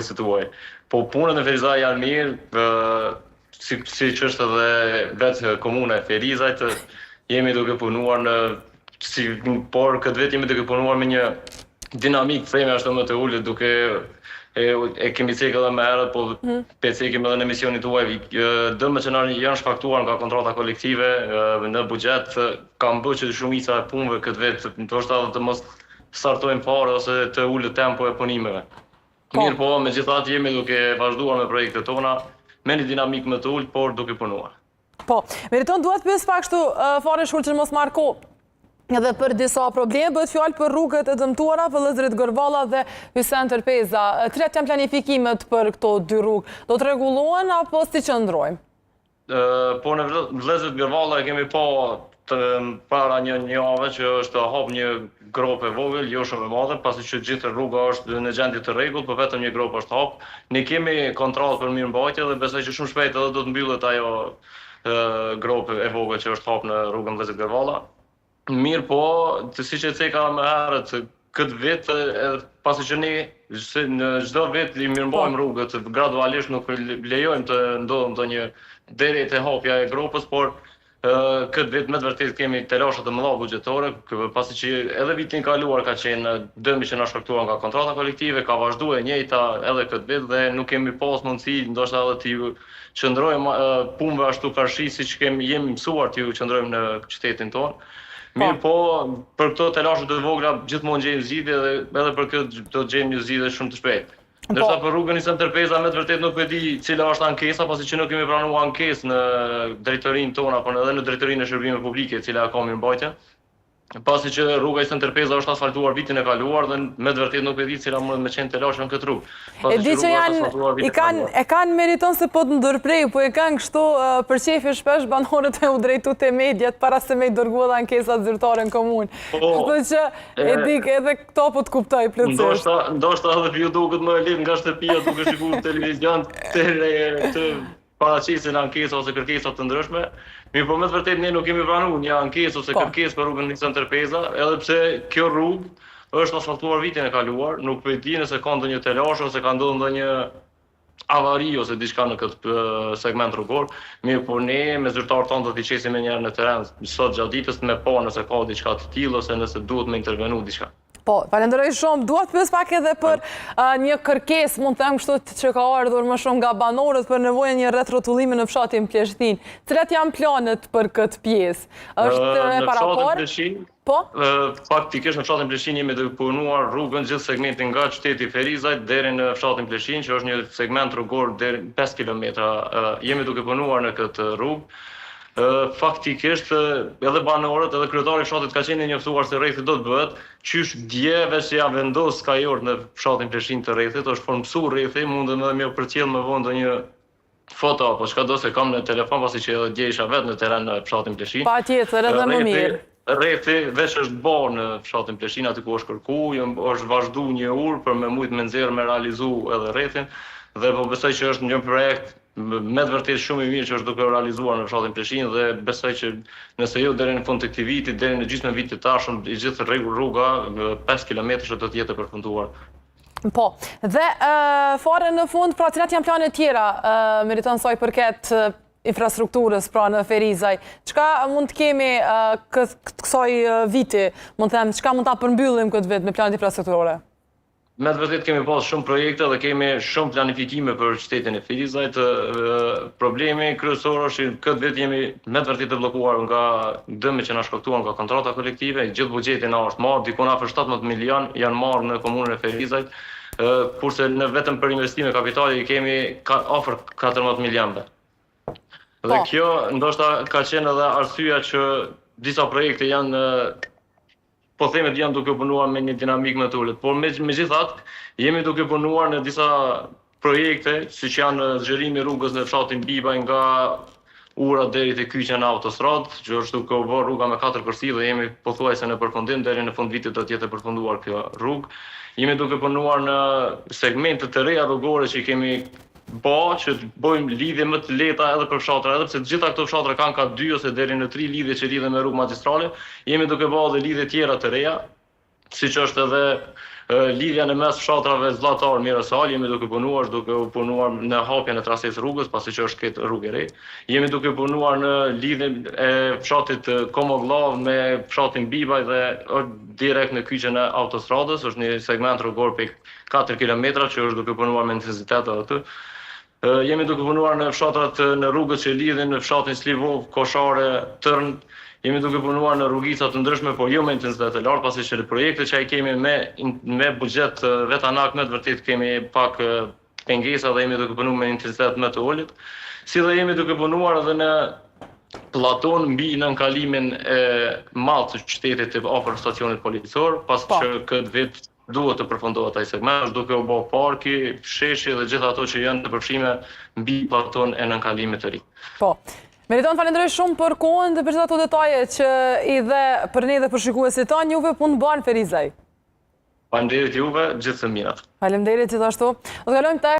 si tuaj. Po punët në Ferizaj janë mirë, si që është edhe vetë komuna e Ferizajt, jemi duke punuar por këtë vetë jemi duke punuar me një dinamik freme ashtu më të ulët, duke e kemi cekë edhe me herët, po pe cekim edhe në emisionit tuaj, dëmet që janë shkaktuar nga kontrata kolektive në buxhet, kam bërë që shumica e punëve këtë vetë, ndoshta edhe të mos startojmë fare ose të ulët tempo e punimeve. Mirë po, megjithatë jemi duke vazhduar me projektet tona, me një dinamik më të ulët, por duke punuar. Po, meriton duhet pyes pak kështu fare shkurt që mos marko edhe për disa probleme, bëhet fjalë për rrugët e dëmtuara, Vëllëzrit Gërvalla dhe Hysen Tërpeza. Cilat janë planifikimet për këto dy rrugë? Do të rregullohen apo si qëndrojmë? Po në Vëllëzrit Gërvalla e kemi pa para një javë që është hap një grop e vogël, jo shumë e madhe, pasi që gjithë rruga është në gjendje të rregullt, por vetëm një grop është hap. Ne kemi kontroll për mirëmbajtje dhe besoj që shumë shpejt edhe do të mbyllet ajo grop e vogël që është hap në rrugën Vëllëzrit Gërvalla. Mirë po, si që ceka me herët, këtë vit, pasi që ne në çdo vit i mirëmbajmë rrugët, gradualisht nuk lejojmë të ndodhë të një deri të hapja e grupës, por këtë vit me të vërtet kemi telashe të mëdha buxhetore, pasi që edhe vitin kaluar ka qenë dëmi që na shkaktuar nga kontrata kolektive, ka vazhduar e njëjta edhe këtë vit dhe nuk kemi pas mundësi ndoshta edhe të qëndrojmë punëve ashtu karshi siç jemi mësuar të qëndrojmë në qytetin tonë. Mirë po, për këto telashe të vogla gjithmonë gjejmë zgjidhje dhe edhe për këtë do të gjejmë një zgjidhje shumë të shpejtë. Ndërsa për rrugën Hysen Tërpeza me të vërtet nuk e di cila është ankesa, pasi që nuk kemi pranuar ankesë në drejtorinë tonë apo edhe në drejtorinë e shërbimeve publike, e cila ka mirëmbajtje. Pasi që rruga Hysen Tërpeza është asfaltuar vitin e kaluar dhe me të vërtet nuk e di cila mund me qenë telashe në këtë rrugë. E di që e kanë meriton se po të ndërprej, po e kanë kështu për qefi shpesh banorët e u drejtu te mediat para se me i dërgu edhe ankesat zyrtare në komunë. Kështu që e di edhe këto po të kuptoj plotësisht. Ndoshta edhe ju duket më e lehtë nga shtëpia duke shikuar televizion të paraqisin ankesa ose kërkesa të ndryshme. Mirë po me të vërtet ne nuk kemi pranuar një ankesë ose kërkesë për rrugën Hysen Tërpeza, edhe pse kjo rrugë është asfaltuar vitin e kaluar, nuk po e di nëse ka ndonjë telashe ose ka ndodhur ndonjë avari ose diçka në këtë segment rrugor. Mirë po ne me zyrtarët tonë do t'i qesim një herë në teren sot gjatë ditës me pa nëse ka diçka të tillë ose nëse duhet me intervenu diçka. Po, falenderoj shumë. Dua të pyes pak edhe për një kërkesë, mund të them kështu që ka ardhur më shumë nga banorët për nevojën një rrethrotullimi në fshatin Pleshtin. Cilat janë planet për këtë pjesë? Është e paraporë? Po? Faktikisht në fshatin Pleshin jemi duke punuar rrugën gjithë segmentin nga qyteti Ferizajt deri në fshatin Pleshin, që është një segment rrugor deri 5 kilometra. Jemi duke punuar në këtë rrugë. Faktikisht edhe banorët edhe kryetari i fshatit ka qenë njoftuar se rrethi do të bëhet, qysh djeve që ja vendos kajort në fshatin Pleshin të rrethit, është formësuar rrethi, mundem edhe më përcjell më vonë ndonjë foto apo çka do se kam në telefon pasi që edhe dje isha vetë në teren në fshatin Pleshin. Patjetër, edhe më mirë. Rrethi veç është bërë në fshatin Pleshin aty ku është kërkuar, është vazhduar një urë për me mujt me nxjerr me realizu edhe rrethin dhe po besoj që është një projekt me të vërtet shumë i mirë që është duke realizuar në fshatin Pleshin dhe besoj që nëse jo deri në fund të këtij viti, deri në gjysmën e vitit të tashëm, i gjithë rruga 5 kilometra do të jetë e përfunduar. Po, dhe fare në fund, pra cilat janë planet tjera meriton sa i përket infrastrukturës pra në Ferizaj? Çka mund të kemi kësaj viti, mund të them, çka mund ta përmbyllim këtë vit me planet infrastrukturore? Me të vërtet kemi pas shumë projekte dhe kemi shumë planifikime për qytetin e Ferizajt. Problemi kryesor është që këtë vit jemi me të vërtet të bllokuar nga dëmi që na shkaktuan nga kontrata kolektive. Gjithë buxheti na është marrë, diku afër 17 milion janë marrë në komunën e Ferizajt, kurse në vetëm për investime kapitale kemi afër 14 milionëve. Dhe kjo ndoshta ka qenë edhe arsyeja që disa projekte janë po themet janë duke punuar me një dinamik më të ulët, por megjithatë jemi duke punuar në disa projekte, siç janë zgjerimi rrugës në fshatin Bibaj nga Ura deri te kyçja në autostradë, që është duke u bërë rruga me 4 kërsi dhe jemi pothuajse në përfundim deri në fund vitit do të jetë e përfunduar kjo rrugë. Jemi duke punuar në segmente të reja rrugore që kemi që të bëjmë lidhje më të lehta edhe për fshatra, edhe pse të gjitha këto fshatra kanë ka 2 ose deri në 3 lidhje që lidhen me rrugë magjistrale, jemi duke bërë edhe lidhje tjera të reja, siç është edhe lidhja në mes fshatrave Zllatar Mirësal, jemi duke punuar në hapjen e trasesë rrugës, pasi që është këtë rrugë e re. Jemi duke punuar në lidhjen e fshatit Komogllav me fshatin Bibaj dhe direkt në kyçen e autostradës, është një segment rrugor për 4 km që është duke punuar me intensitet aty. Jemi duke punuar në fshatrat në rrugët që lidhin në fshatin Slivov, Koshare, Tërn. Jemi duke punuar në rrugica të ndryshme, por jo me intensitet të lartë, pasi që projekte që ai kemi me buxhet vetanak me të vërtet kemi pak pengesa dhe jemi duke punuar me intensitet më të ulët. Si dhe jemi duke punuar edhe në platon mbi nënkalimin e madh të qytetit të afër stacionit policor, pasi që këtë vit duhet të përfundohet ai segment, është duke u bë parki, sheshi dhe gjithë ato që janë të përfshime mbi platon e nënkalimit të ri. Po. Meriton, falenderoj shumë për kohën dhe për gjithë ato detaje që i dhe për ne dhe për shikuesit tanë, juve punë bën Ferizaj. Faleminderit juve, gjithë të mirat. Faleminderit gjithashtu. Do të kalojmë tek